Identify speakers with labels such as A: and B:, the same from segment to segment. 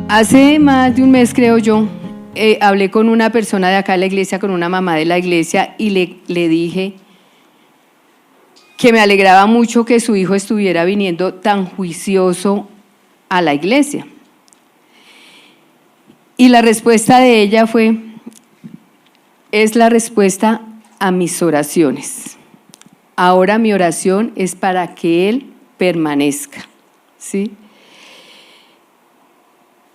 A: Hace más de un mes, creo yo, hablé con una persona de acá de la iglesia, con una mamá de la iglesia, y le dije que me alegraba mucho que su hijo estuviera viniendo tan juicioso a la iglesia. Y la respuesta de ella fue: es la respuesta a mis oraciones. Ahora mi oración es para que él permanezca, ¿sí?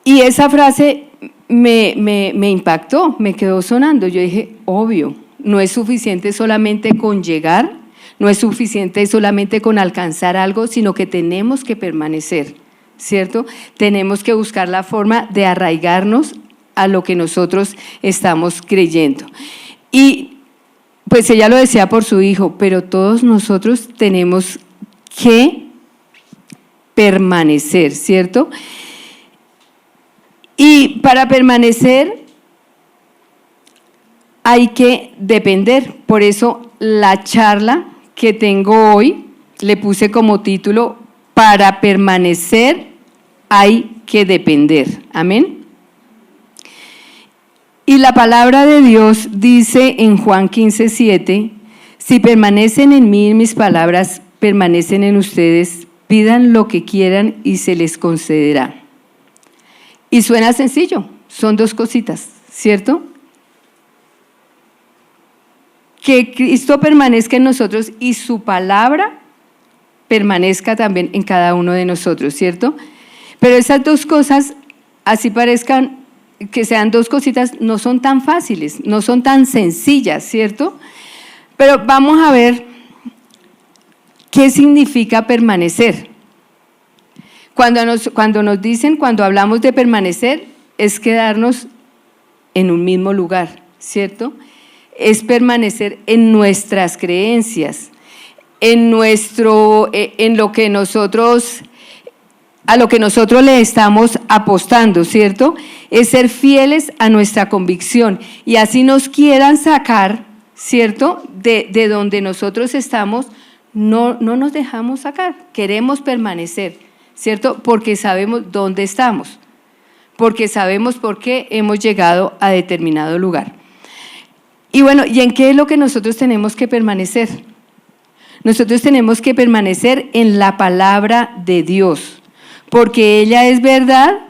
A: Y esa frase me impactó, me quedó sonando. Yo dije, obvio, no es suficiente solamente con llegar, no es suficiente solamente con alcanzar algo, sino que tenemos que permanecer, ¿cierto? Tenemos que buscar la forma de arraigarnos a lo que nosotros estamos creyendo. Y pues ella lo decía por su hijo, pero todos nosotros tenemos que permanecer, ¿cierto? Y para permanecer hay que depender. Por eso la charla que tengo hoy le puse como título: para permanecer hay que depender. Amén. Y la palabra de Dios dice en Juan 15:7: si permanecen en mí y mis palabras permanecen en ustedes, pidan lo que quieran y se les concederá. Y suena sencillo, son dos cositas, ¿cierto? Que Cristo permanezca en nosotros y su palabra permanezca también en cada uno de nosotros, ¿cierto? Pero esas dos cosas, así parezcan que sean dos cositas, no son tan fáciles, no son tan sencillas, ¿cierto? Pero vamos a ver qué significa permanecer. Cuando nos dicen, cuando hablamos de permanecer, es quedarnos en un mismo lugar, ¿cierto? Es permanecer en nuestras creencias, en lo que nosotros, a lo que nosotros le estamos apostando, ¿cierto? Es ser fieles a nuestra convicción, y así nos quieran sacar, ¿cierto? De donde nosotros estamos, no nos dejamos sacar, queremos permanecer, ¿cierto? Porque sabemos dónde estamos, porque sabemos por qué hemos llegado a determinado lugar. Y bueno, ¿y en qué es lo que nosotros tenemos que permanecer? Nosotros tenemos que permanecer en la palabra de Dios, porque ella es verdad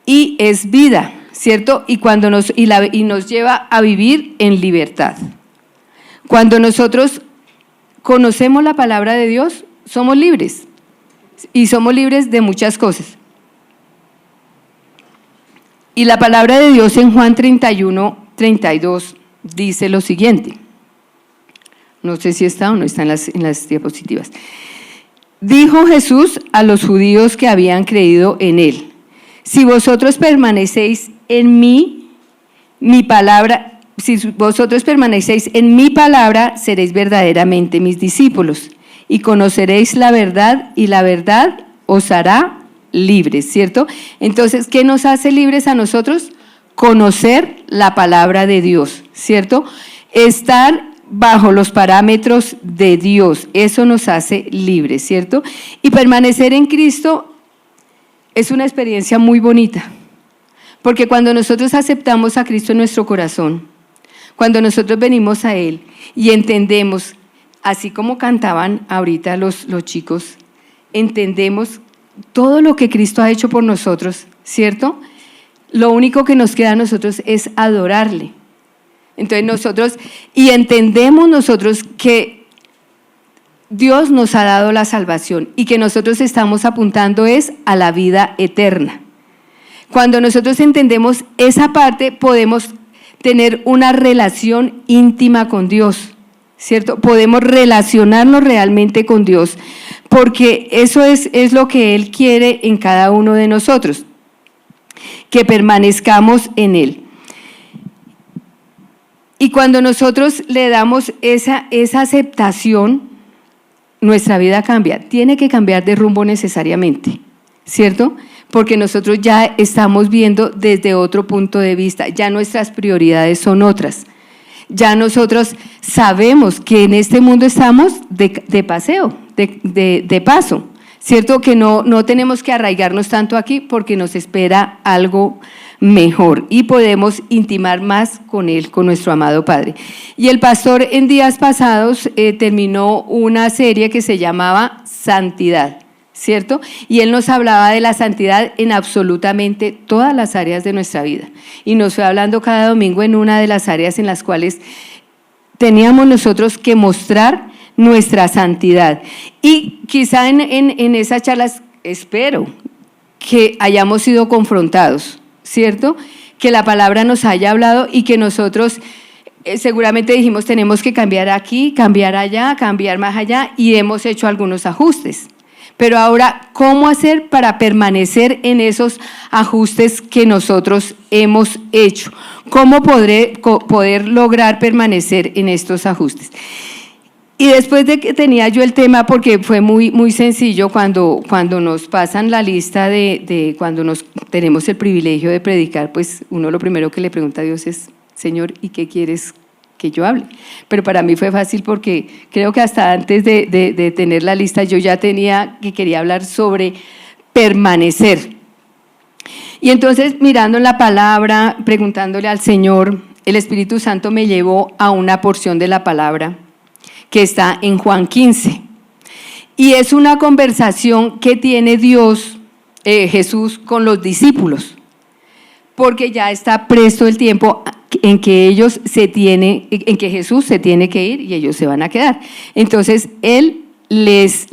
A: y es vida, ¿cierto? Y nos lleva a vivir en libertad. Cuando nosotros conocemos la palabra de Dios, somos libres. Y somos libres de muchas cosas. Y la palabra de Dios en Juan 31:32 dice lo siguiente. No sé si está o no está en las diapositivas. Dijo Jesús a los judíos que habían creído en él: si vosotros permanecéis en mí, si vosotros permanecéis en mi palabra, seréis verdaderamente mis discípulos. Y conoceréis la verdad, y la verdad os hará libres, ¿cierto? Entonces, ¿qué nos hace libres a nosotros? Conocer la palabra de Dios, ¿cierto? Estar bajo los parámetros de Dios, eso nos hace libres, ¿cierto? Y permanecer en Cristo es una experiencia muy bonita, porque cuando nosotros aceptamos a Cristo en nuestro corazón, cuando nosotros venimos a Él y entendemos, así como cantaban ahorita los chicos, entendemos todo lo que Cristo ha hecho por nosotros, ¿cierto? Lo único que nos queda a nosotros es adorarle. Entonces entendemos nosotros que Dios nos ha dado la salvación y que nosotros estamos apuntando es a la vida eterna. Cuando nosotros entendemos esa parte, podemos tener una relación íntima con Dios, ¿cierto? Podemos relacionarnos realmente con Dios, porque eso es lo que Él quiere en cada uno de nosotros, que permanezcamos en Él. Y cuando nosotros le damos esa aceptación, nuestra vida cambia, tiene que cambiar de rumbo necesariamente, ¿cierto? Porque nosotros ya estamos viendo desde otro punto de vista, ya nuestras prioridades son otras. Ya nosotros sabemos que en este mundo estamos de paseo, de paso, ¿cierto? Que no tenemos que arraigarnos tanto aquí porque nos espera algo mejor y podemos intimar más con Él, con nuestro amado Padre. Y el pastor en días pasados terminó una serie que se llamaba Santidad, ¿cierto? Y él nos hablaba de la santidad en absolutamente todas las áreas de nuestra vida. Y nos fue hablando cada domingo en una de las áreas en las cuales teníamos nosotros que mostrar nuestra santidad. Y quizá en esas charlas, espero que hayamos sido confrontados, ¿cierto? Que la palabra nos haya hablado y que nosotros seguramente dijimos tenemos que cambiar aquí, cambiar allá, cambiar más allá y hemos hecho algunos ajustes. Pero ahora, ¿cómo hacer para permanecer en esos ajustes que nosotros hemos hecho? ¿Cómo poder lograr permanecer en estos ajustes? Y después de que tenía yo el tema, porque fue muy sencillo cuando nos pasan la lista de cuando tenemos el privilegio de predicar, pues uno lo primero que le pregunta a Dios es, Señor, ¿y qué quieres que yo hable? Pero para mí fue fácil porque creo que hasta antes de tener la lista yo ya quería hablar sobre permanecer. Y entonces mirando la palabra, preguntándole al Señor, el Espíritu Santo me llevó a una porción de la palabra que está en Juan 15. Y es una conversación que tiene Jesús con los discípulos, porque ya está presto el tiempo en que Jesús se tiene que ir y ellos se van a quedar. Entonces, Él les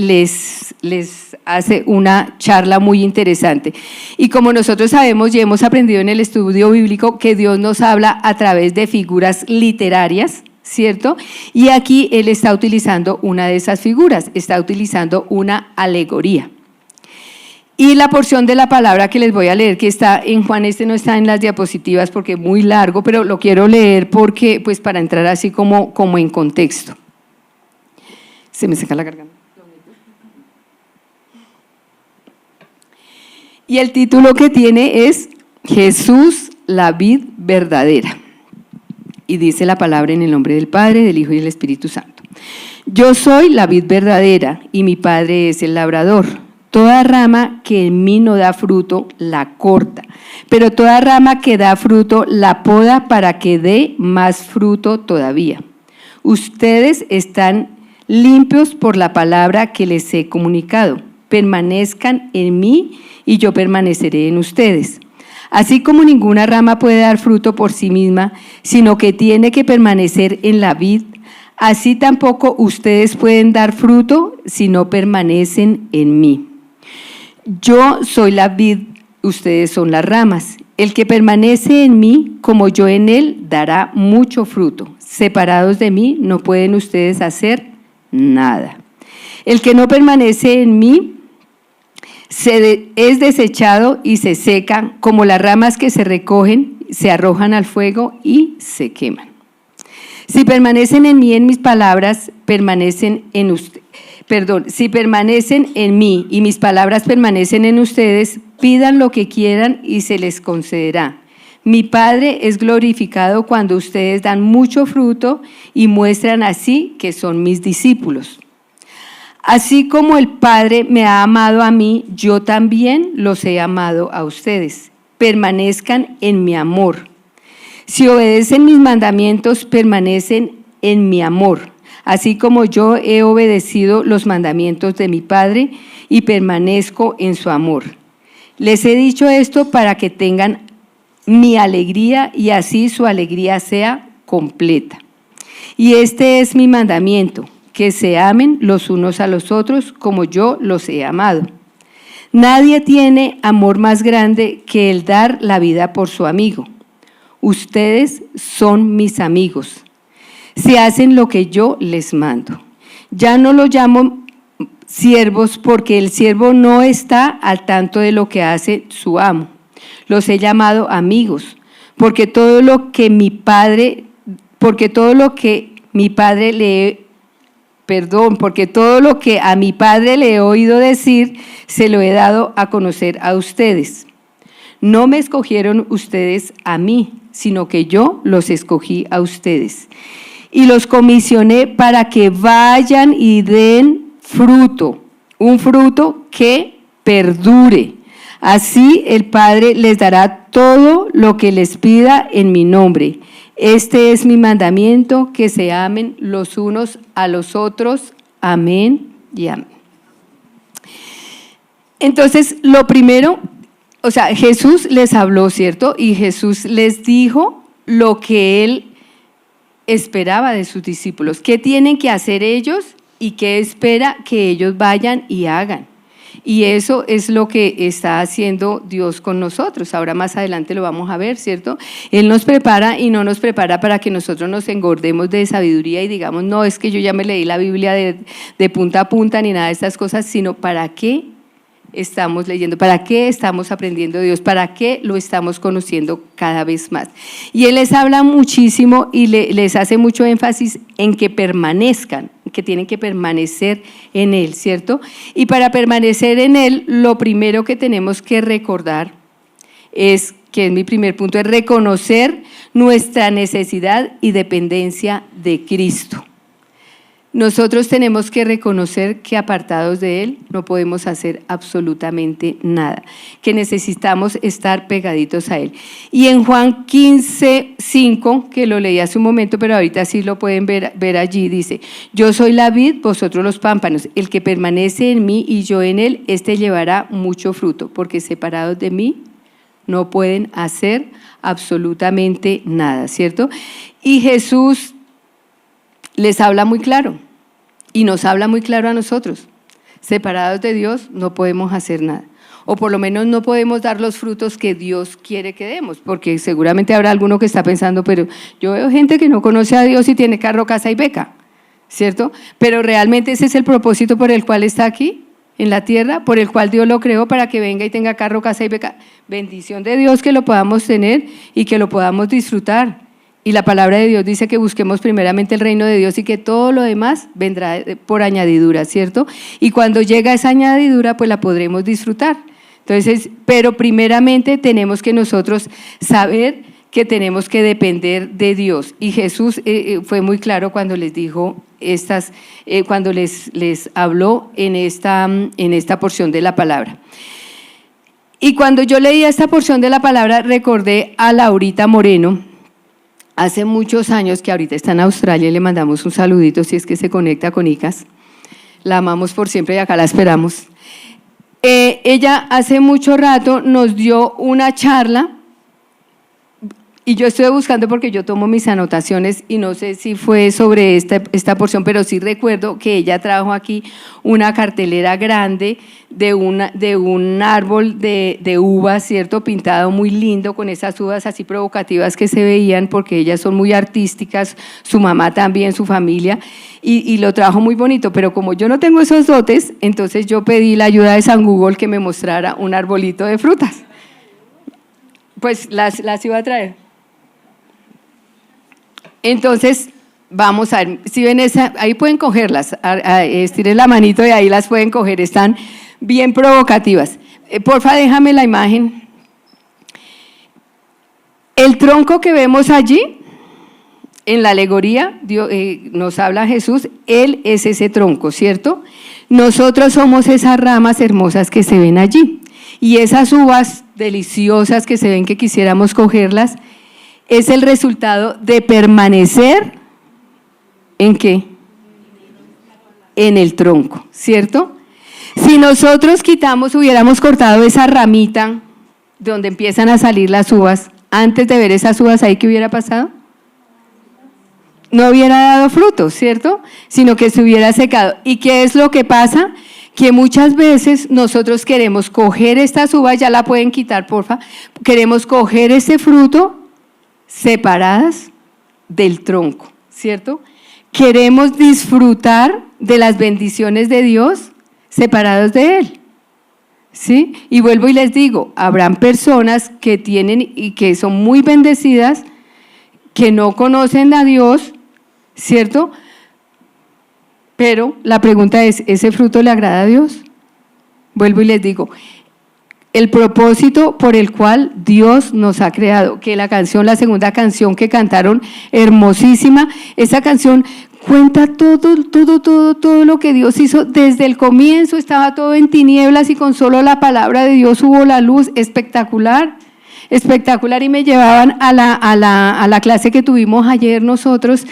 A: hace una charla muy interesante. Y como nosotros sabemos y hemos aprendido en el estudio bíblico que Dios nos habla a través de figuras literarias, ¿cierto? Y aquí Él está utilizando una de esas figuras, está utilizando una alegoría. Y la porción de la palabra que les voy a leer, que está en Juan, no está en las diapositivas porque es muy largo, pero lo quiero leer porque, pues para entrar así como en contexto. Se me seca la garganta. Y el título que tiene es Jesús, la vid verdadera. Y dice la palabra en el nombre del Padre, del Hijo y del Espíritu Santo. Yo soy la vid verdadera y mi Padre es el labrador. Toda rama que en mí no da fruto, la corta, pero toda rama que da fruto, la poda para que dé más fruto todavía. Ustedes están limpios por la palabra que les he comunicado. Permanezcan en mí y yo permaneceré en ustedes. Así como ninguna rama puede dar fruto por sí misma, sino que tiene que permanecer en la vid, así tampoco ustedes pueden dar fruto si no permanecen en mí. Yo soy la vid, ustedes son las ramas. El que permanece en mí, como yo en él, dará mucho fruto. Separados de mí, no pueden ustedes hacer nada. El que no permanece en mí es desechado y se seca, como las ramas que se recogen, se arrojan al fuego y se queman. Si permanecen en mí, en mis palabras, si permanecen en mí y mis palabras permanecen en ustedes, pidan lo que quieran y se les concederá. Mi Padre es glorificado cuando ustedes dan mucho fruto y muestran así que son mis discípulos. Así como el Padre me ha amado a mí, yo también los he amado a ustedes. Permanezcan en mi amor. Si obedecen mis mandamientos, permanecen en mi amor, así como yo he obedecido los mandamientos de mi Padre y permanezco en su amor. Les he dicho esto para que tengan mi alegría y así su alegría sea completa. Y este es mi mandamiento, que se amen los unos a los otros como yo los he amado. Nadie tiene amor más grande que el dar la vida por su amigo. Ustedes son mis amigos, si hacen lo que yo les mando. Ya no los llamo siervos porque el siervo no está al tanto de lo que hace su amo. Los he llamado amigos, porque todo lo que a mi Padre le he oído decir, se lo he dado a conocer a ustedes. No me escogieron ustedes a mí, sino que yo los escogí a ustedes. Y los comisioné para que vayan y den fruto, un fruto que perdure. Así el Padre les dará todo lo que les pida en mi nombre. Este es mi mandamiento, que se amen los unos a los otros. Amén y amén. Entonces, lo primero, o sea, Jesús les habló, ¿cierto? Y Jesús les dijo lo que Él esperaba de sus discípulos. ¿Qué tienen que hacer ellos y qué espera que ellos vayan y hagan? Y eso es lo que está haciendo Dios con nosotros. Ahora más adelante lo vamos a ver, ¿cierto? Él nos prepara y no nos prepara para que nosotros nos engordemos de sabiduría y digamos, no, es que yo ya me leí la Biblia de punta a punta ni nada de estas cosas, sino para qué estamos leyendo, para qué estamos aprendiendo de Dios, para qué lo estamos conociendo cada vez más. Y Él les habla muchísimo y les hace mucho énfasis en que permanezcan, que tienen que permanecer en Él, ¿cierto? Y para permanecer en Él, lo primero que tenemos que recordar es, que es mi primer punto, es reconocer nuestra necesidad y dependencia de Cristo. Nosotros tenemos que reconocer que apartados de Él no podemos hacer absolutamente nada, que necesitamos estar pegaditos a Él. Y en Juan 15:5, que lo leí hace un momento, pero ahorita sí lo pueden ver allí, dice, yo soy la vid, vosotros los pámpanos, el que permanece en mí y yo en él, este llevará mucho fruto, porque separados de mí no pueden hacer absolutamente nada, ¿cierto? Y Jesús les habla muy claro. Y nos habla muy claro a nosotros, separados de Dios no podemos hacer nada, o por lo menos no podemos dar los frutos que Dios quiere que demos, porque seguramente habrá alguno que está pensando, pero yo veo gente que no conoce a Dios y tiene carro, casa y beca, ¿cierto? Pero realmente ese es el propósito por el cual está aquí, en la tierra, por el cual Dios lo creó para que venga y tenga carro, casa y beca. Bendición de Dios que lo podamos tener y que lo podamos disfrutar. Y la palabra de Dios dice que busquemos primeramente el reino de Dios y que todo lo demás vendrá por añadidura, ¿cierto? Y cuando llega esa añadidura, pues la podremos disfrutar. Entonces, pero primeramente tenemos que nosotros saber que tenemos que depender de Dios. Y Jesús fue muy claro cuando les dijo cuando les habló en esta porción de la palabra. Y cuando yo leía esta porción de la palabra, recordé a Laurita Moreno, hace muchos años, que ahorita está en Australia, y le mandamos un saludito si es que se conecta con ICAS. La amamos por siempre y acá la esperamos. Ella hace mucho rato nos dio una charla y yo estoy buscando porque yo tomo mis anotaciones y no sé si fue sobre esta porción, pero sí recuerdo que ella trajo aquí una cartelera grande de un árbol de uvas, ¿cierto? Pintado muy lindo con esas uvas así provocativas que se veían porque ellas son muy artísticas, su mamá también, su familia, y lo trajo muy bonito, pero como yo no tengo esos dotes, entonces yo pedí la ayuda de San Google que me mostrara un arbolito de frutas. Pues las iba a traer. Entonces, vamos a ver, si ven ahí pueden cogerlas, estiren la manito y ahí las pueden coger, están bien provocativas. Porfa, déjame la imagen. El tronco que vemos allí, en la alegoría, nos habla Jesús, Él es ese tronco, ¿cierto? Nosotros somos esas ramas hermosas que se ven allí, y esas uvas deliciosas que se ven que quisiéramos cogerlas, es el resultado de permanecer ¿en qué? En el tronco, ¿cierto? Si nosotros hubiéramos cortado esa ramita de donde empiezan a salir las uvas, antes de ver esas uvas ahí, ¿qué hubiera pasado? No hubiera dado fruto, ¿cierto? Sino que se hubiera secado. ¿Y qué es lo que pasa? Que muchas veces nosotros queremos coger estas uvas, ya la pueden quitar, porfa, queremos coger ese fruto separadas del tronco, ¿cierto? Queremos disfrutar de las bendiciones de Dios separados de Él, ¿sí? Y vuelvo y les digo, habrán personas que tienen y que son muy bendecidas, que no conocen a Dios, ¿cierto? Pero la pregunta es, ¿ese fruto le agrada a Dios? Vuelvo y les digo, el propósito por el cual Dios nos ha creado, que la segunda canción que cantaron, hermosísima, esa canción, cuenta todo lo que Dios hizo desde el comienzo. Estaba todo en tinieblas y con solo la palabra de Dios hubo la luz. Espectacular, espectacular. Y me llevaban a la clase que tuvimos ayer nosotros,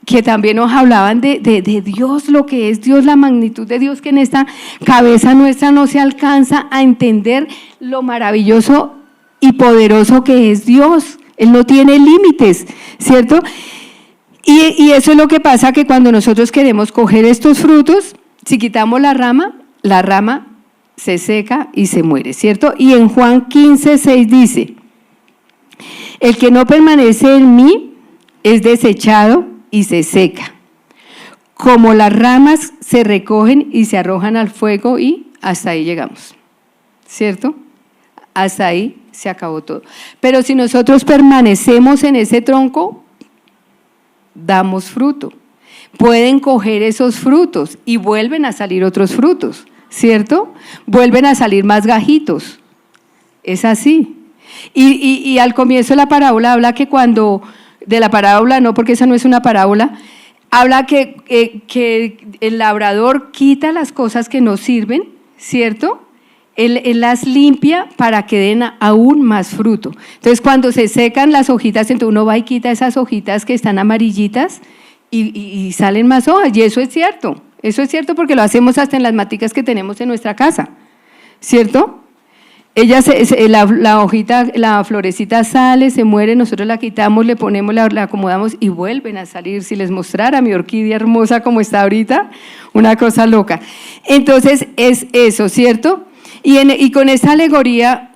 A: que también nos hablaban de Dios, lo que es Dios, la magnitud de Dios, que en esta cabeza nuestra no se alcanza a entender lo maravilloso y poderoso que es Dios. Él no tiene límites, ¿cierto? Y eso es lo que pasa, que cuando nosotros queremos coger estos frutos, si quitamos la rama se seca y se muere, ¿cierto? Y en Juan 15:6 dice: el que no permanece en mí es desechado y se seca, como las ramas se recogen y se arrojan al fuego, y hasta ahí llegamos, ¿cierto? Hasta ahí se acabó todo. Pero si nosotros permanecemos en ese tronco, damos fruto. Pueden coger esos frutos y vuelven a salir otros frutos, ¿cierto? Vuelven a salir más gajitos. Es así. Y al comienzo de la parábola habla que de la parábola no, porque esa no es una parábola, habla que el labrador quita las cosas que no sirven, ¿cierto? Él las limpia para que den aún más fruto. Entonces, cuando se secan las hojitas, entonces uno va y quita esas hojitas que están amarillitas y salen más hojas. Y eso es cierto porque lo hacemos hasta en las maticas que tenemos en nuestra casa, ¿cierto? La hojita, la florecita sale, se muere, nosotros la quitamos, le ponemos, la acomodamos y vuelven a salir. Si les mostrara mi orquídea hermosa como está ahorita, una cosa loca. Entonces, es eso, ¿cierto? Y con esta alegoría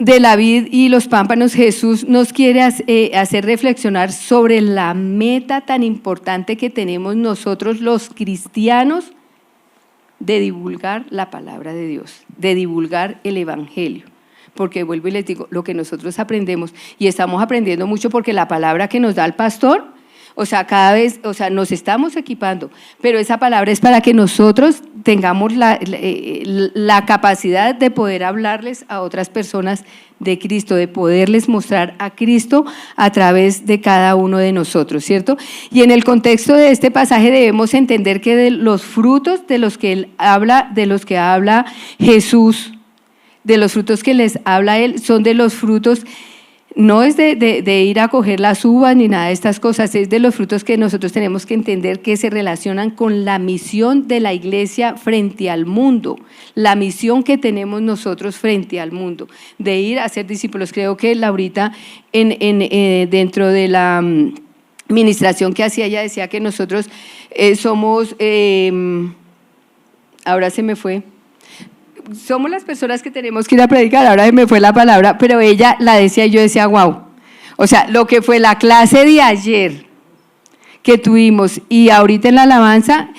A: de la vid y los pámpanos, Jesús nos quiere hacer reflexionar sobre la meta tan importante que tenemos nosotros los cristianos de divulgar la palabra de Dios, de divulgar el evangelio. Porque vuelvo y les digo, lo que nosotros aprendemos, y estamos aprendiendo mucho porque la palabra que nos da el pastor, cada vez, nos estamos equipando, pero esa palabra es para que nosotros tengamos la capacidad de poder hablarles a otras personas de Cristo, de poderles mostrar a Cristo a través de cada uno de nosotros, ¿cierto? Y en el contexto de este pasaje debemos entender que de los frutos de los que él habla, de los que habla Jesús, de los frutos que les habla él, son de los frutos. No es de ir a coger las uvas ni nada de estas cosas, es de los frutos que nosotros tenemos que entender que se relacionan con la misión de la iglesia frente al mundo, la misión que tenemos nosotros frente al mundo, de ir a ser discípulos. Creo que Laurita dentro de la ministración que hacía, ella decía que nosotros somos, ahora se me fue, somos las personas que tenemos que ir a predicar, ahora me fue la palabra, pero ella la decía y yo decía, wow, lo que fue la clase de ayer que tuvimos y ahorita en la alabanza,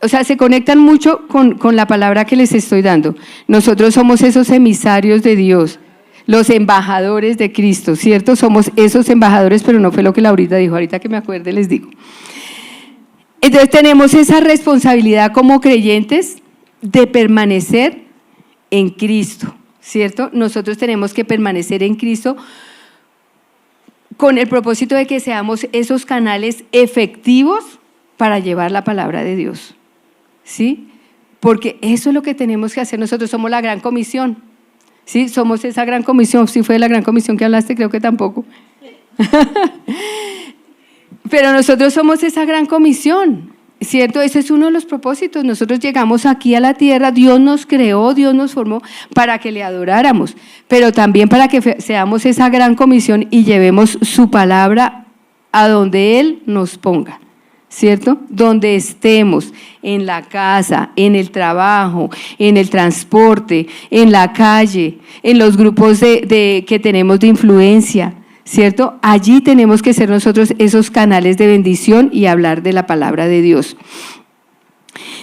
A: se conectan mucho con la palabra que les estoy dando. Nosotros somos esos emisarios de Dios, los embajadores de Cristo, ¿cierto? Somos esos embajadores, pero no fue lo que Laurita dijo, ahorita que me acuerde les digo. Entonces tenemos esa responsabilidad como creyentes de permanecer en Cristo, ¿cierto? Nosotros tenemos que permanecer en Cristo con el propósito de que seamos esos canales efectivos para llevar la palabra de Dios, ¿sí? Porque eso es lo que tenemos que hacer. Nosotros somos la gran comisión, ¿sí? Somos esa gran comisión. ¿Sí fue de la gran comisión que hablaste? Creo que tampoco. Pero nosotros somos esa gran comisión, ¿cierto? Ese es uno de los propósitos. Nosotros llegamos aquí a la tierra, Dios nos creó, Dios nos formó para que le adoráramos, pero también para que seamos esa gran comisión y llevemos su palabra a donde Él nos ponga, ¿cierto? Donde estemos, en la casa, en el trabajo, en el transporte, en la calle, en los grupos que tenemos de influencia, ¿cierto? Allí tenemos que ser nosotros esos canales de bendición y hablar de la palabra de Dios.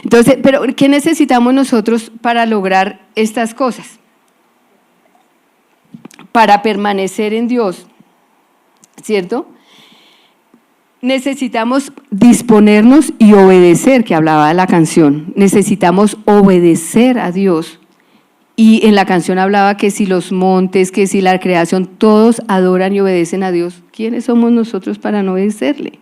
A: Entonces, pero ¿qué necesitamos nosotros para lograr estas cosas? Para permanecer en Dios, ¿cierto? Necesitamos disponernos y obedecer, que hablaba de la canción. Necesitamos obedecer a Dios. Y en la canción hablaba que si los montes, que si la creación, todos adoran y obedecen a Dios, ¿quiénes somos nosotros para no obedecerle?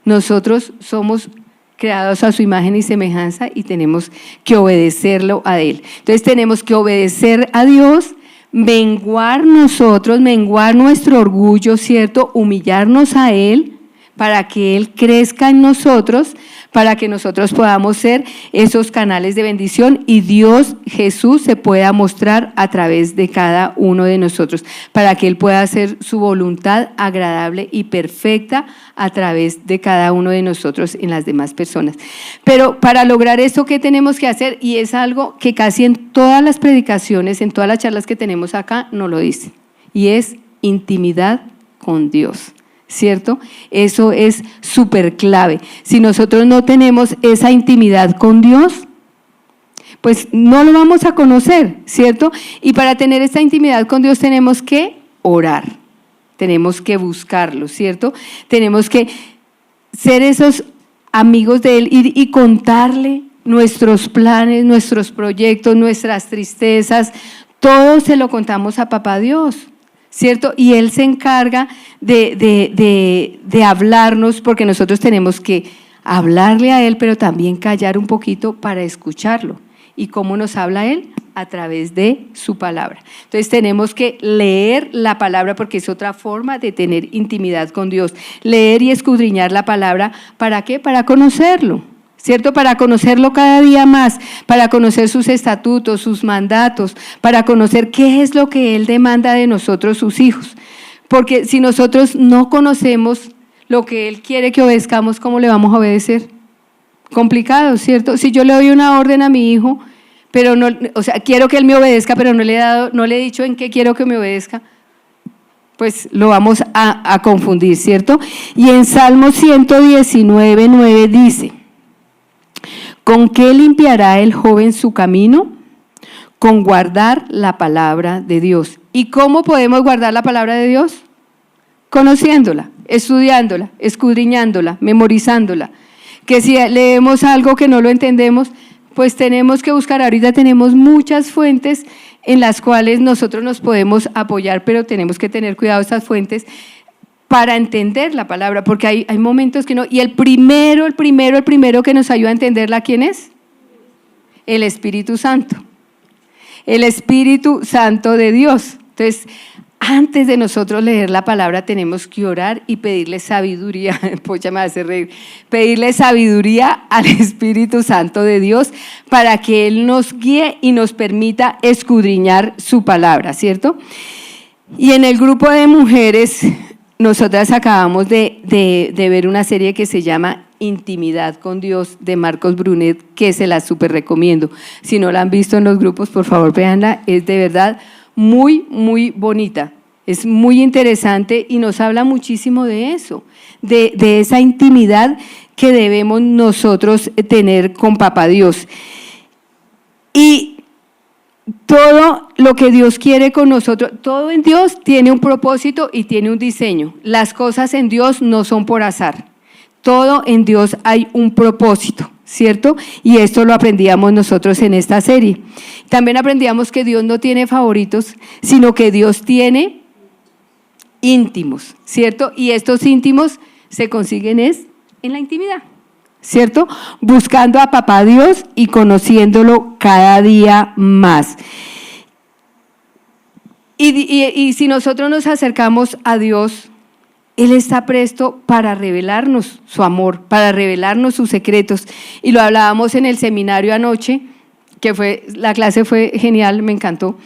A: Nosotros somos creados a su imagen y semejanza y tenemos que obedecerlo a Él. Entonces tenemos que obedecer a Dios, menguar nosotros, menguar nuestro orgullo, ¿cierto? Humillarnos a Él para que Él crezca en nosotros, para que nosotros podamos ser esos canales de bendición y Dios, Jesús, se pueda mostrar a través de cada uno de nosotros, para que Él pueda hacer su voluntad agradable y perfecta a través de cada uno de nosotros en las demás personas. Pero para lograr esto, ¿qué tenemos que hacer? Y es algo que casi en todas las predicaciones, en todas las charlas que tenemos acá, nos lo dicen, y es intimidad con Dios. ¿Cierto? Eso es súper clave. Si nosotros no tenemos esa intimidad con Dios, pues no lo vamos a conocer, ¿cierto? Y para tener esta intimidad con Dios tenemos que orar, tenemos que buscarlo, ¿cierto? Tenemos que ser esos amigos de Él y contarle nuestros planes, nuestros proyectos, nuestras tristezas, todo se lo contamos a Papá Dios, ¿cierto? Y Él se encarga de hablarnos, porque nosotros tenemos que hablarle a Él, pero también callar un poquito para escucharlo. ¿Y cómo nos habla Él? A través de su palabra. Entonces tenemos que leer la palabra, porque es otra forma de tener intimidad con Dios. Leer y escudriñar la palabra, ¿para qué? Para conocerlo, ¿cierto? Para conocerlo cada día más, para conocer sus estatutos, sus mandatos, para conocer qué es lo que Él demanda de nosotros, sus hijos. Porque si nosotros no conocemos lo que Él quiere que obedezcamos, ¿cómo le vamos a obedecer? Complicado, ¿cierto? Si yo le doy una orden a mi hijo, pero no, o sea, quiero que Él me obedezca, pero no le he dicho en qué quiero que me obedezca, pues lo vamos a confundir, ¿cierto? Y en Salmo 119:9 dice: ¿con qué limpiará el joven su camino? Con guardar la palabra de Dios. ¿Y cómo podemos guardar la palabra de Dios? Conociéndola, estudiándola, escudriñándola, memorizándola. Que si leemos algo que no lo entendemos, pues tenemos que buscar. Ahorita tenemos muchas fuentes en las cuales nosotros nos podemos apoyar, pero tenemos que tener cuidado de estas fuentes para entender la palabra, porque hay momentos que no. Y el primero que nos ayuda a entenderla, ¿quién es? El Espíritu Santo. El Espíritu Santo de Dios. Entonces, antes de nosotros leer la palabra, tenemos que orar y pedirle sabiduría. Pocha, me hace reír. Pedirle sabiduría al Espíritu Santo de Dios para que Él nos guíe y nos permita escudriñar su palabra, ¿cierto? Y en el grupo de mujeres, nosotras acabamos de ver una serie que se llama Intimidad con Dios, de Marcos Brunet, que se la súper recomiendo. Si no la han visto en los grupos, por favor véanla, es de verdad muy, muy bonita, es muy interesante y nos habla muchísimo de eso, de esa intimidad que debemos nosotros tener con Papá Dios. Y todo lo que Dios quiere con nosotros, todo en Dios tiene un propósito y tiene un diseño. Las cosas en Dios no son por azar, todo en Dios hay un propósito, ¿cierto? Y esto lo aprendíamos nosotros en esta serie. También aprendíamos que Dios no tiene favoritos, sino que Dios tiene íntimos, ¿cierto? Y estos íntimos se consiguen en la intimidad, ¿cierto? Buscando a Papá Dios y conociéndolo cada día más. Y si nosotros nos acercamos a Dios, Él está presto para revelarnos su amor, para revelarnos sus secretos. Y lo hablábamos en el seminario anoche, que la clase fue genial, me encantó.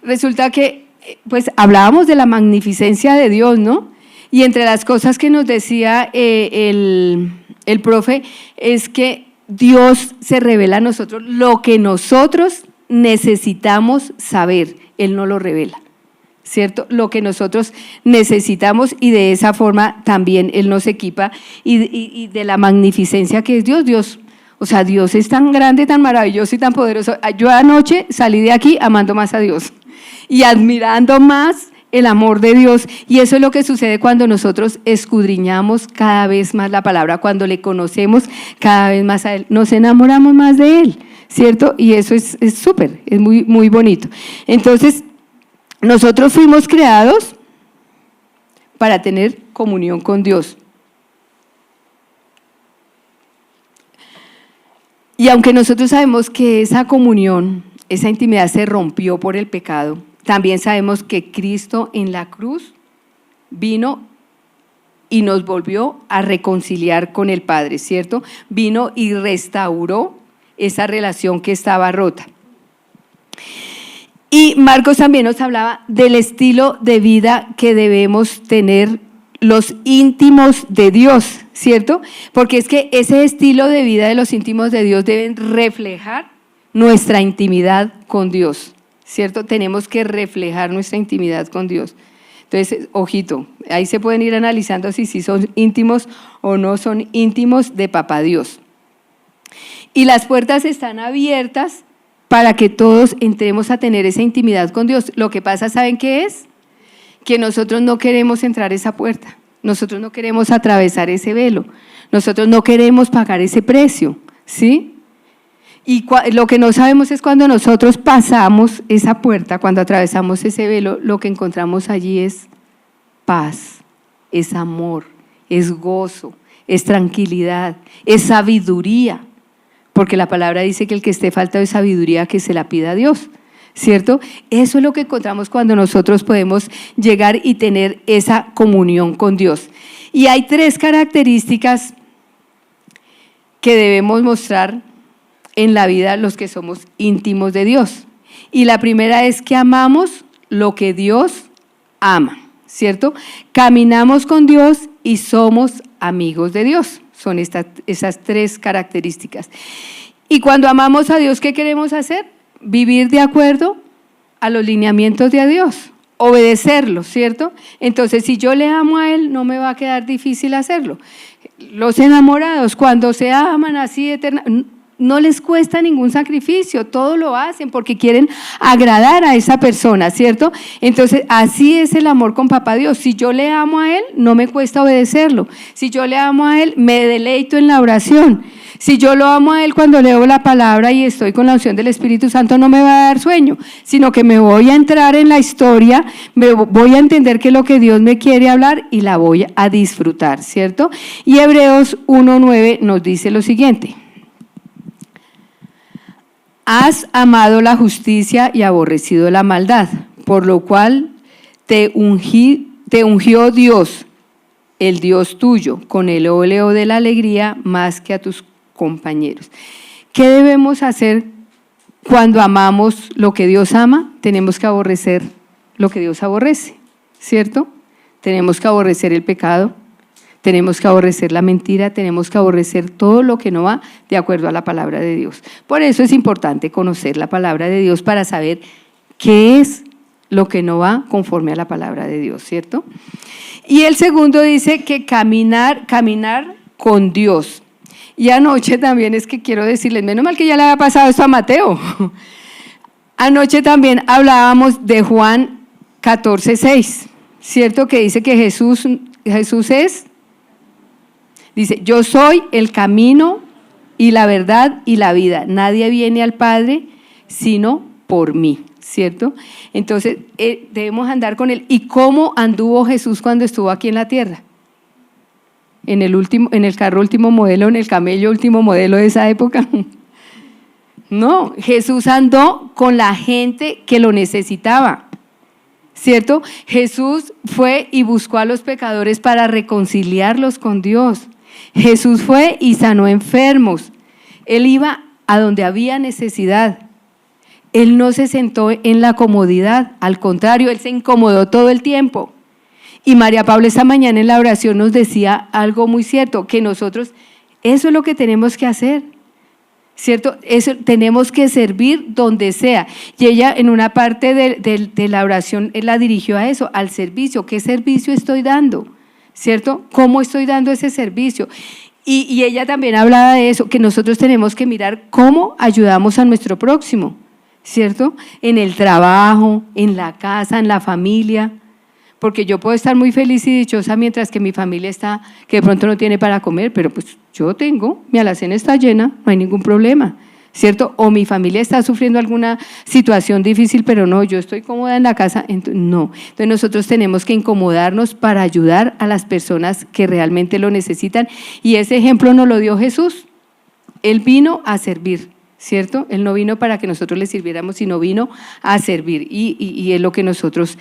A: Resulta que pues hablábamos de la magnificencia de Dios, ¿no? Y entre las cosas que nos decía el profe es que Dios se revela a nosotros lo que nosotros necesitamos saber, Él no lo revela, ¿cierto? Lo que nosotros necesitamos, y de esa forma también Él nos equipa, y de la magnificencia que es Dios. O sea, Dios es tan grande, tan maravilloso y tan poderoso. Yo anoche salí de aquí amando más a Dios y admirando más el amor de Dios, y eso es lo que sucede cuando nosotros escudriñamos cada vez más la palabra, cuando le conocemos cada vez más a Él, nos enamoramos más de Él, ¿cierto? Y eso es súper, es muy, muy bonito. Entonces, nosotros fuimos creados para tener comunión con Dios. Y aunque nosotros sabemos que esa comunión, esa intimidad se rompió por el pecado, también sabemos que Cristo en la cruz vino y nos volvió a reconciliar con el Padre, ¿cierto? Vino y restauró esa relación que estaba rota. Y Marcos también nos hablaba del estilo de vida que debemos tener los íntimos de Dios, ¿cierto? Porque es que ese estilo de vida de los íntimos de Dios deben reflejar nuestra intimidad con Dios, ¿cierto? Tenemos que reflejar nuestra intimidad con Dios. Entonces, ojito, ahí se pueden ir analizando si son íntimos o no son íntimos de Papá Dios. Y las puertas están abiertas para que todos entremos a tener esa intimidad con Dios. Lo que pasa, ¿saben qué es? Que nosotros no queremos entrar a esa puerta, nosotros no queremos atravesar ese velo, nosotros no queremos pagar ese precio, ¿sí? Y lo que no sabemos es cuando nosotros pasamos esa puerta, cuando atravesamos ese velo, lo que encontramos allí es paz, es amor, es gozo, es tranquilidad, es sabiduría, porque la palabra dice que el que esté falto de sabiduría que se la pida a Dios, ¿cierto? Eso es lo que encontramos cuando nosotros podemos llegar y tener esa comunión con Dios. Y hay 3 características que debemos mostrar en la vida los que somos íntimos de Dios. Y la primera es que amamos lo que Dios ama, ¿cierto? Caminamos con Dios y somos amigos de Dios. Son esas 3 características. Y cuando amamos a Dios, ¿qué queremos hacer? Vivir de acuerdo a los lineamientos de Dios, obedecerlo, ¿cierto? Entonces, si yo le amo a Él, no me va a quedar difícil hacerlo. Los enamorados, cuando se aman así eternamente, no les cuesta ningún sacrificio, todo lo hacen porque quieren agradar a esa persona, ¿cierto? Entonces, así es el amor con Papá Dios. Si yo le amo a Él, no me cuesta obedecerlo. Si yo le amo a Él, me deleito en la oración. Si yo lo amo a Él cuando leo la palabra y estoy con la unción del Espíritu Santo, no me va a dar sueño, sino que me voy a entrar en la historia, me voy a entender qué es lo que Dios me quiere hablar y la voy a disfrutar, ¿cierto? Y Hebreos 1:9 nos dice lo siguiente: has amado la justicia y aborrecido la maldad, por lo cual te ungió Dios, el Dios tuyo, con el óleo de la alegría más que a tus compañeros. ¿Qué debemos hacer cuando amamos lo que Dios ama? Tenemos que aborrecer lo que Dios aborrece, ¿cierto? Tenemos que aborrecer el pecado, tenemos que aborrecer la mentira, tenemos que aborrecer todo lo que no va de acuerdo a la palabra de Dios. Por eso es importante conocer la palabra de Dios para saber qué es lo que no va conforme a la palabra de Dios, ¿cierto? Y el segundo dice que caminar con Dios. Y anoche también es que quiero decirles, menos mal que ya le había pasado esto a Mateo. Anoche también hablábamos de Juan 14:6, ¿cierto? Que dice que Jesús es, dice, yo soy el camino y la verdad y la vida. Nadie viene al Padre sino por mí, ¿cierto? Entonces debemos andar con Él. ¿Y cómo anduvo Jesús cuando estuvo aquí en la tierra? En el carro último modelo, en el camello último modelo de esa época. No, Jesús andó con la gente que lo necesitaba, ¿cierto? Jesús fue y buscó a los pecadores para reconciliarlos con Dios. Jesús fue y sanó enfermos. Él iba a donde había necesidad. Él no se sentó en la comodidad, al contrario, Él se incomodó todo el tiempo. Y María Paula esta mañana en la oración nos decía algo muy cierto, que nosotros, eso es lo que tenemos que hacer, ¿cierto? Eso, tenemos que servir donde sea. Y ella en una parte de la oración la dirigió a eso, al servicio. ¿Qué servicio estoy dando? ¿Cierto? ¿Cómo estoy dando ese servicio? Y ella también hablaba de eso, que nosotros tenemos que mirar cómo ayudamos a nuestro próximo, ¿cierto? En el trabajo, en la casa, en la familia. Porque yo puedo estar muy feliz y dichosa mientras que mi familia está, que de pronto no tiene para comer, pero pues yo tengo, mi alacena está llena, no hay ningún problema, ¿cierto? O mi familia está sufriendo alguna situación difícil, pero no, yo estoy cómoda en la casa, no. Entonces nosotros tenemos que incomodarnos para ayudar a las personas que realmente lo necesitan, y ese ejemplo nos lo dio Jesús. Él vino a servir, ¿cierto? Él no vino para que nosotros le sirviéramos, sino vino a servir y es lo que nosotros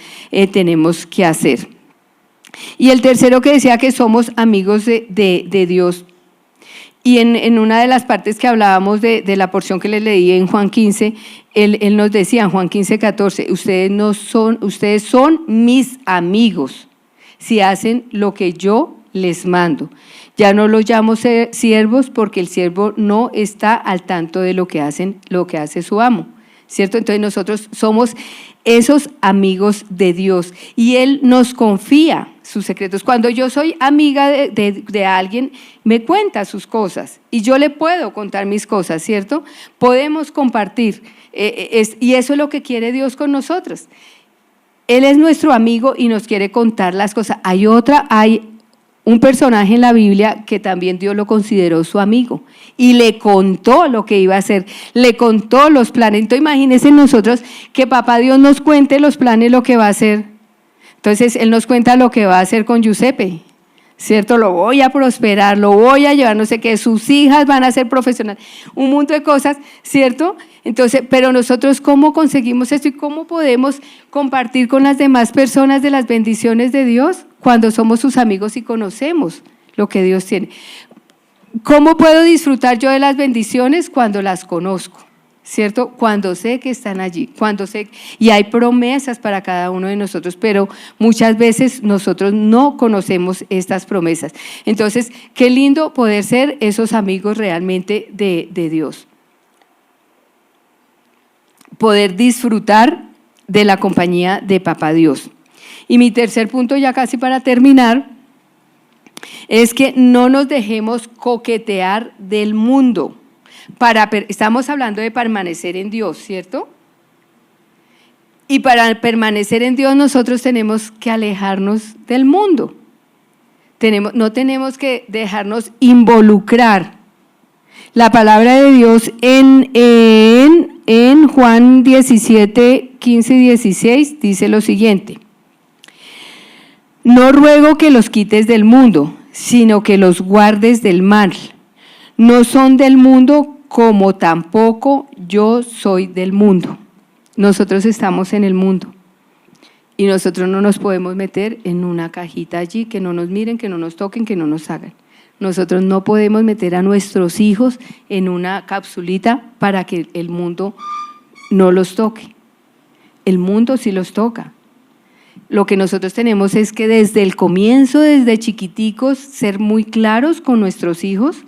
A: tenemos que hacer. Y el tercero que decía que somos amigos de Dios. Y en una de las partes que hablábamos de la porción que les leí en Juan 15, él nos decía en Juan 15, 14, ustedes son mis amigos si hacen lo que yo les mando. Ya no los llamo siervos porque el siervo no está al tanto de lo que hace su amo, ¿cierto? Entonces nosotros somos esos amigos de Dios y Él nos confía sus secretos. Cuando yo soy amiga de alguien, me cuenta sus cosas y yo le puedo contar mis cosas, ¿cierto? Podemos compartir y eso es lo que quiere Dios con nosotros. Él es nuestro amigo y nos quiere contar las cosas. Hay un personaje en la Biblia que también Dios lo consideró su amigo y le contó lo que iba a hacer, le contó los planes. Entonces imagínense nosotros que papá Dios nos cuente los planes, lo que va a hacer. Entonces Él nos cuenta lo que va a hacer con Giuseppe, ¿cierto? Lo voy a prosperar, lo voy a llevar, no sé qué, sus hijas van a ser profesionales, un montón de cosas, ¿cierto? Entonces, pero nosotros, ¿cómo conseguimos esto y cómo podemos compartir con las demás personas de las bendiciones de Dios? Cuando somos sus amigos y conocemos lo que Dios tiene. ¿Cómo puedo disfrutar yo de las bendiciones? Cuando las conozco, ¿cierto? Cuando sé que están allí, y hay promesas para cada uno de nosotros, pero muchas veces nosotros no conocemos estas promesas. Entonces, qué lindo poder ser esos amigos realmente de Dios. Poder disfrutar de la compañía de Papá Dios. Y mi tercer punto, ya casi para terminar, es que no nos dejemos coquetear del mundo. Estamos hablando de permanecer en Dios, ¿cierto? Y para permanecer en Dios nosotros tenemos que alejarnos del mundo. No tenemos que dejarnos involucrar. La palabra de Dios en Juan 17, 15 y 16 dice lo siguiente: no ruego que los quites del mundo, sino que los guardes del mal. No son del mundo, como tampoco yo soy del mundo. Nosotros estamos en el mundo y nosotros no nos podemos meter en una cajita allí, que no nos miren, que no nos toquen, que no nos hagan. Nosotros no podemos meter a nuestros hijos en una capsulita para que el mundo no los toque. El mundo sí los toca. Lo que nosotros tenemos es que desde el comienzo, desde chiquiticos, ser muy claros con nuestros hijos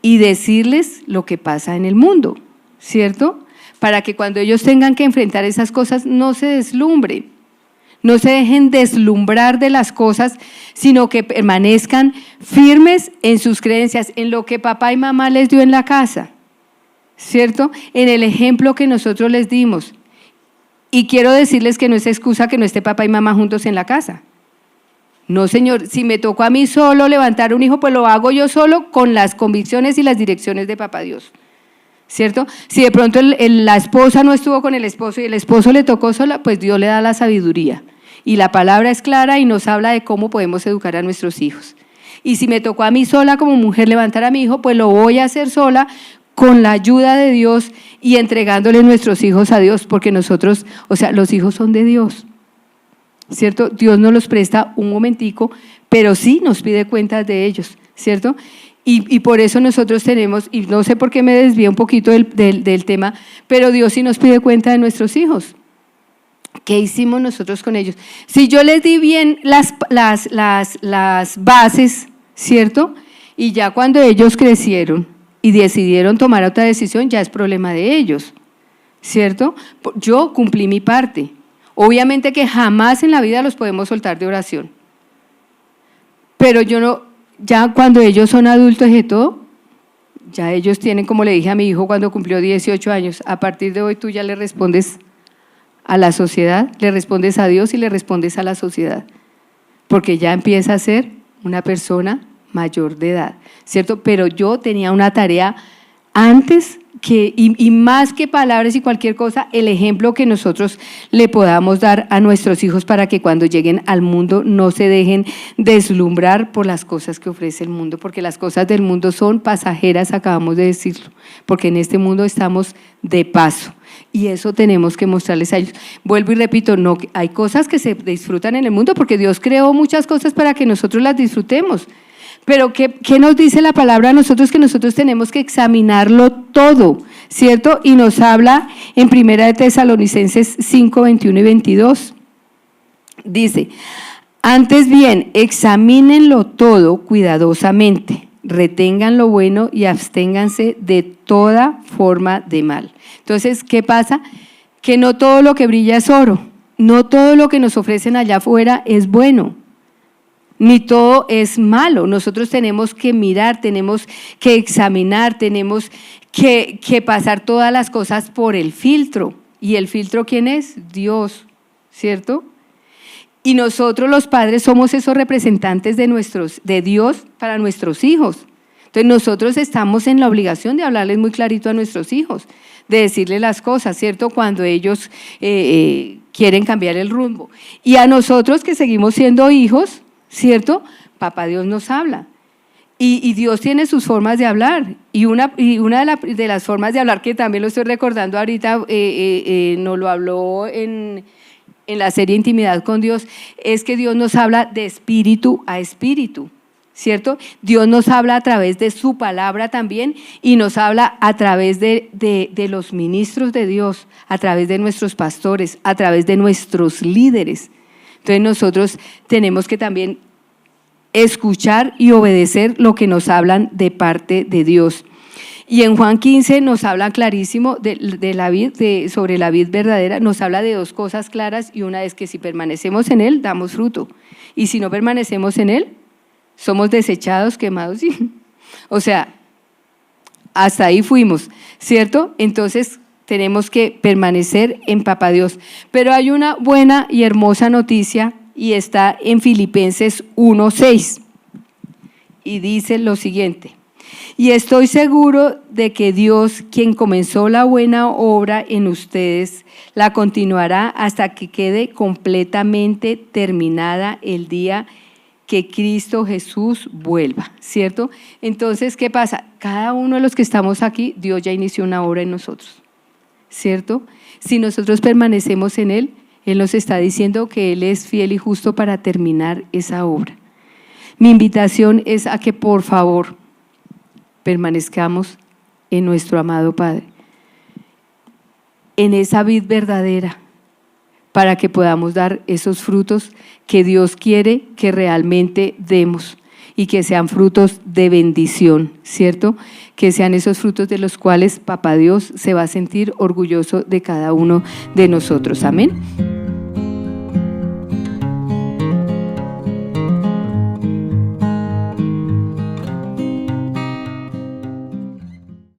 A: y decirles lo que pasa en el mundo, ¿cierto? Para que cuando ellos tengan que enfrentar esas cosas no se deslumbren, no se dejen deslumbrar de las cosas, sino que permanezcan firmes en sus creencias, en lo que papá y mamá les dio en la casa, ¿cierto? En el ejemplo que nosotros les dimos. Y quiero decirles que no es excusa que no esté papá y mamá juntos en la casa. No, señor, si me tocó a mí solo levantar un hijo, pues lo hago yo solo con las convicciones y las direcciones de papá Dios, ¿cierto? Si de pronto la esposa no estuvo con el esposo y el esposo le tocó sola, pues Dios le da la sabiduría. Y la palabra es clara y nos habla de cómo podemos educar a nuestros hijos. Y si me tocó a mí sola como mujer levantar a mi hijo, pues lo voy a hacer sola con la ayuda de Dios y entregándole nuestros hijos a Dios, porque nosotros, los hijos son de Dios, ¿cierto? Dios nos los presta un momentico, pero sí nos pide cuentas de ellos, ¿cierto? Y por eso nosotros tenemos, y no sé por qué me desvío un poquito del tema, pero Dios sí nos pide cuenta de nuestros hijos. ¿Qué hicimos nosotros con ellos? Si yo les di bien las bases, ¿cierto? Y ya cuando ellos crecieron y decidieron tomar otra decisión, ya es problema de ellos, ¿cierto? Yo cumplí mi parte. Obviamente que jamás en la vida los podemos soltar de oración, pero yo no, ya cuando ellos son adultos y todo, ya ellos tienen, como le dije a mi hijo cuando cumplió 18 años, a partir de hoy tú ya le respondes a la sociedad, le respondes a Dios y le respondes a la sociedad, porque ya empieza a ser una persona mayor de edad, ¿cierto? Pero yo tenía una tarea antes y más que palabras y cualquier cosa, el ejemplo que nosotros le podamos dar a nuestros hijos para que cuando lleguen al mundo no se dejen deslumbrar por las cosas que ofrece el mundo, porque las cosas del mundo son pasajeras, acabamos de decirlo, porque en este mundo estamos de paso. Y eso tenemos que mostrarles a ellos. Vuelvo y repito, no, hay cosas que se disfrutan en el mundo porque Dios creó muchas cosas para que nosotros las disfrutemos. Pero ¿qué nos dice la palabra a nosotros? Que nosotros tenemos que examinarlo todo, ¿cierto? Y nos habla en 1 de Tesalonicenses 5, 21 y 22. Dice, antes bien, examínenlo todo cuidadosamente, retengan lo bueno y absténganse de toda forma de mal. Entonces, ¿qué pasa? Que no todo lo que brilla es oro, no todo lo que nos ofrecen allá afuera es bueno, ni todo es malo. Nosotros tenemos que mirar, tenemos que examinar, tenemos que pasar todas las cosas por el filtro. ¿Y el filtro quién es? Dios, ¿cierto? Y nosotros los padres somos esos representantes de Dios para nuestros hijos. Entonces nosotros estamos en la obligación de hablarles muy clarito a nuestros hijos, de decirles las cosas, ¿cierto? Cuando ellos quieren cambiar el rumbo. Y a nosotros que seguimos siendo hijos, ¿cierto? Papá Dios nos habla y Dios tiene sus formas de hablar y una de las formas de hablar que también lo estoy recordando ahorita, nos lo habló en la serie Intimidad con Dios, es que Dios nos habla de espíritu a espíritu, ¿cierto? Dios nos habla a través de su palabra también y nos habla a través de los ministros de Dios, a través de nuestros pastores, a través de nuestros líderes. Entonces nosotros tenemos que también escuchar y obedecer lo que nos hablan de parte de Dios. Y en Juan 15 nos habla clarísimo de la vid, sobre la vid verdadera, nos habla de dos cosas claras y una es que si permanecemos en Él, damos fruto. Y si no permanecemos en Él, somos desechados, quemados. O sea, hasta ahí fuimos, ¿cierto? Entonces tenemos que permanecer en Papá Dios. Pero hay una buena y hermosa noticia y está en Filipenses 1:6 y dice lo siguiente: y estoy seguro de que Dios, quien comenzó la buena obra en ustedes, la continuará hasta que quede completamente terminada el día que Cristo Jesús vuelva, ¿cierto? Entonces, ¿qué pasa? Cada uno de los que estamos aquí, Dios ya inició una obra en nosotros, ¿cierto? Si nosotros permanecemos en Él, Él nos está diciendo que Él es fiel y justo para terminar esa obra. Mi invitación es a que por favor permanezcamos en nuestro amado Padre, en esa vid verdadera, para que podamos dar esos frutos que Dios quiere que realmente demos y que sean frutos de bendición, ¿cierto? Que sean esos frutos de los cuales Papá Dios se va a sentir orgulloso de cada uno de nosotros. Amén.